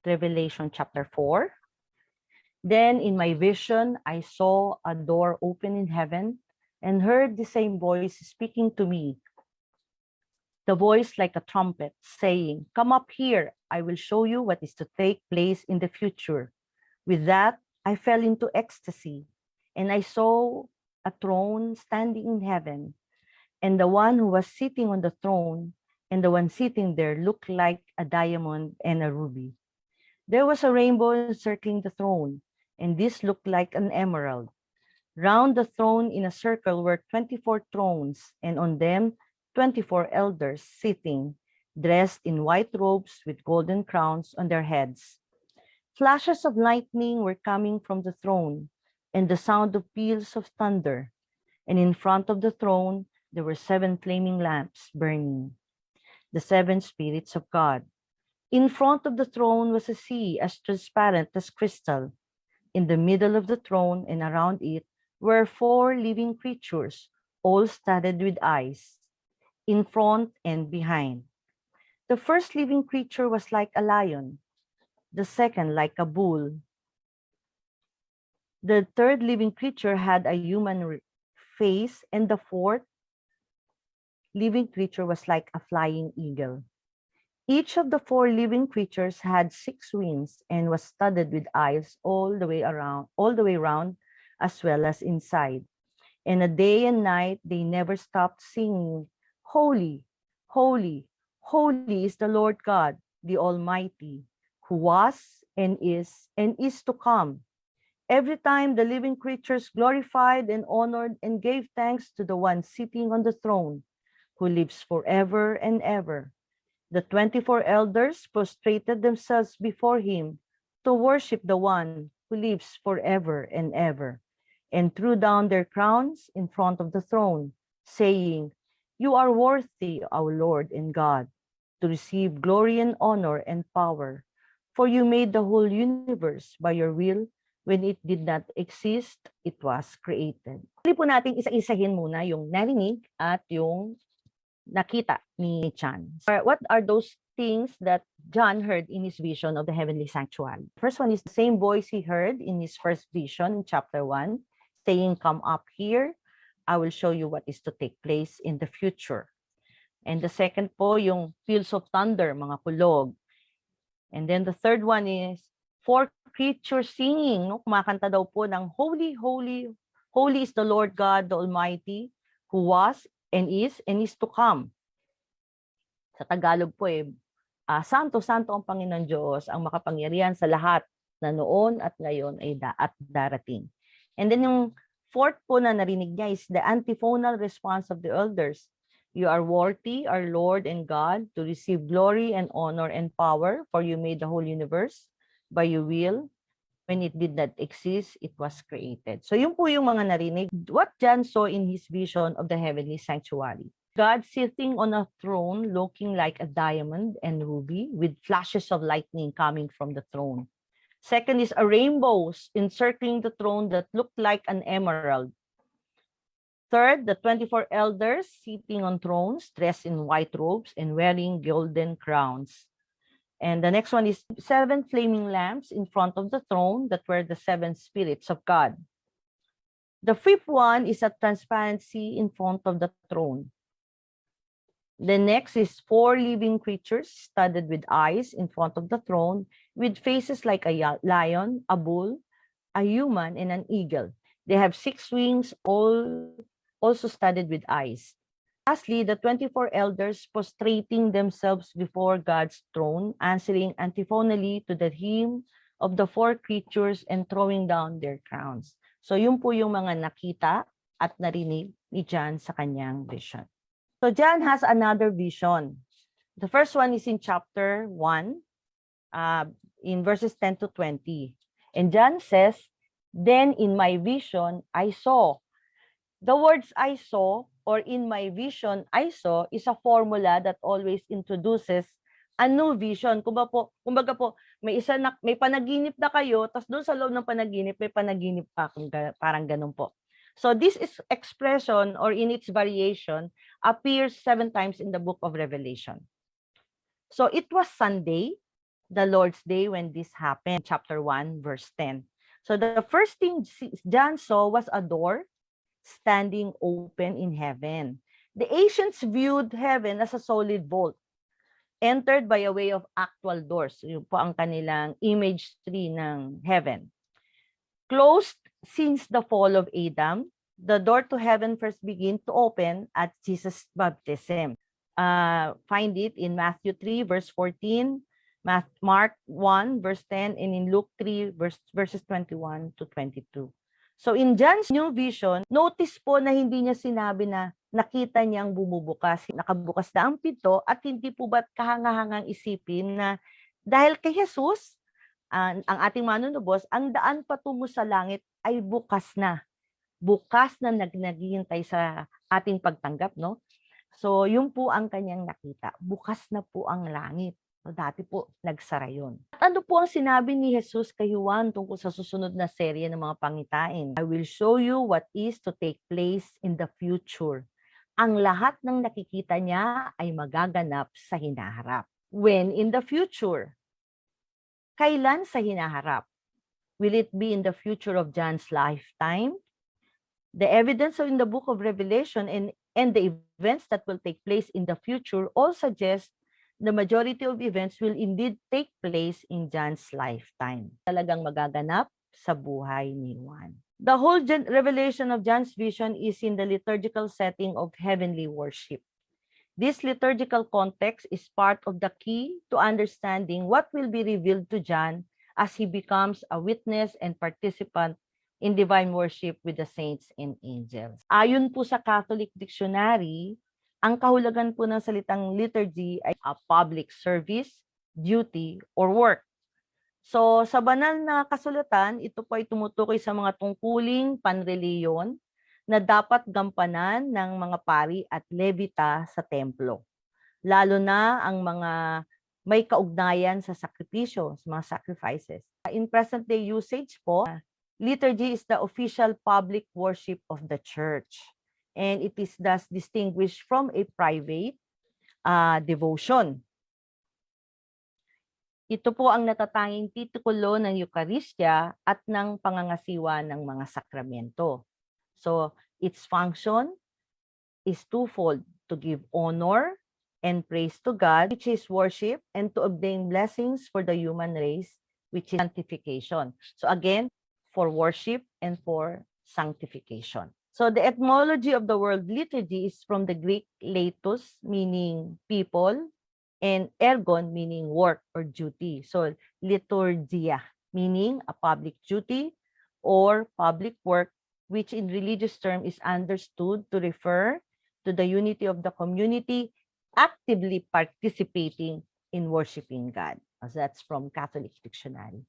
Revelation chapter 4. Then in my vision, I saw a door open in heaven and heard the same voice speaking to me. The voice like a trumpet saying, "Come up here, I will show you what is to take place in the future." With that, I fell into ecstasy, and I saw a throne standing in heaven, and the one who was sitting on the throne and the one sitting there looked like a diamond and a ruby. There was a rainbow encircling the throne, and this looked like an emerald. Round the throne in a circle were 24 thrones, and on them 24 elders sitting, dressed in white robes with golden crowns on their heads. Flashes of lightning were coming from the throne, and the sound of peals of thunder. And in front of the throne there were 7 flaming lamps burning, the 7 spirits of God. In front of the throne was a sea as transparent as crystal. In the middle of the throne and around it were 4 living creatures, all studded with eyes, in front and behind. The first living creature was like a lion, the second like a bull. The third living creature had a human face, and the fourth living creature was like a flying eagle. Each of the 4 living creatures had 6 wings and was studded with eyes all the way around, as well as inside. And a day and night they never stopped singing, "Holy, holy, holy is the Lord God, the Almighty, who was and is to come." Every time the living creatures glorified and honored and gave thanks to the one sitting on the throne, who lives forever and ever. The 24 elders prostrated themselves before him to worship the one who lives forever and ever, and threw down their crowns in front of the throne, saying, "You are worthy, our Lord and God, to receive glory and honor and power, for you made the whole universe by your will. When it did not exist, it was created." Pwede po natin isa-isahin muna yung narinig at yung nakita ni John. What are those things that John heard in his vision of the heavenly sanctuary? First one is the same voice he heard in his first vision in chapter 1, saying, "Come up here, I will show you what is to take place in the future." And the second po, yung peals of thunder, mga kulog. And then the third one is 4 creatures singing, no? Kumakanta daw po ng "Holy, holy, holy is the Lord God, the Almighty, who was and is to come." Sa Tagalog po Santo, Santo ang Panginoon Diyos, ang makapangyarihan sa lahat na noon at ngayon ay darating. And then yung fourth po na narinig niya is the antiphonal response of the elders. "You are worthy, our Lord and God, to receive glory and honor and power, for you made the whole universe by your will. When it did not exist, it was created." So yun po yung mga narinig. What John saw in his vision of the heavenly sanctuary. God sitting on a throne looking like a diamond and ruby with flashes of lightning coming from the throne. Second is a rainbow encircling the throne that looked like an emerald. Third, the 24 elders sitting on thrones dressed in white robes and wearing golden crowns. And the next one is 7 flaming lamps in front of the throne that were the 7 spirits of God. The fifth one is a transparency in front of the throne. The next is 4 living creatures studded with eyes in front of the throne with faces like a lion, a bull, a human, and an eagle. They have 6 wings, all also studded with eyes. Lastly, the 24 elders prostrating themselves before God's throne, answering antiphonally to the hymn of the 4 creatures and throwing down their crowns. So yun po yung mga nakita at narinig ni John sa kanyang vision. So John has another vision. The first one is in chapter 1, in verses 10 to 20. And John says, "Then in my vision, I saw." The words "I saw" or "in my vision, I saw" is a formula that always introduces a new vision. Kumbaga po, may panaginip na kayo, tapos doon sa loob ng panaginip, may panaginip pa, parang ganun po. So this is expression, or in its variation, appears 7 times in the book of Revelation. So it was Sunday, the Lord's Day when this happened, chapter 1, verse 10. So the first thing John saw was a door standing open in heaven. The ancients viewed heaven as a solid vault, entered by a way of actual doors. Yun po ang kanilang imagery ng heaven. Closed since the fall of Adam, the door to heaven first began to open at Jesus' baptism. Find it in Matthew 3, verse 14, Mark 1, verse 10, and in Luke 3, verses 21 to 22. So in John's new vision, notice po na hindi niya sinabi na nakita niyang bumubukas, nakabukas na ang pinto, at hindi po ba't kahangahangang isipin na dahil kay Jesus, ang ating manunubos, ang daan patungo sa langit ay bukas na. Bukas na naghihintay sa ating pagtanggap, no? So, yun po ang kanyang nakita. Bukas na po ang langit. So, dati po, nagsara yun. At ano po ang sinabi ni Jesus kay Juan tungkol sa susunod na serye ng mga pangitain? I will show you what is to take place in the future. Ang lahat ng nakikita niya ay magaganap sa hinaharap. When in the future? Kailan sa hinaharap? Will it be in the future of John's lifetime? The evidence in the book of Revelation and the events that will take place in the future all suggest the majority of events will indeed take place in John's lifetime. Talagang magaganap sa buhay ni Juan. The whole revelation of John's vision is in the liturgical setting of heavenly worship. This liturgical context is part of the key to understanding what will be revealed to John as he becomes a witness and participant in divine worship with the saints and angels. Ayon po sa Catholic Dictionary, ang kahulugan po ng salitang liturgy ay a public service, duty, or work. So, sa banal na kasulatan, ito po ay tumutukoy sa mga tungkuling panreliyon na dapat gampanan ng mga pari at levita sa templo. Lalo na ang mga may kaugnayan sa sakripisyo, sa mga sacrifices. In present-day usage po, liturgy is the official public worship of the church. And it is thus distinguished from a private devotion. Ito po ang natatanging titulo ng Eucharistia at ng pangangasiwa ng mga sakramento. So, its function is twofold: to give honor and praise to God, which is worship, and to obtain blessings for the human race, which is sanctification. So again, for worship and for sanctification. So the etymology of the word liturgy is from the Greek latos, meaning people, and ergon, meaning work or duty. So liturgia, meaning a public duty or public work, which in religious term is understood to refer to the unity of the community actively participating in worshiping God. So that's from Catholic Dictionary.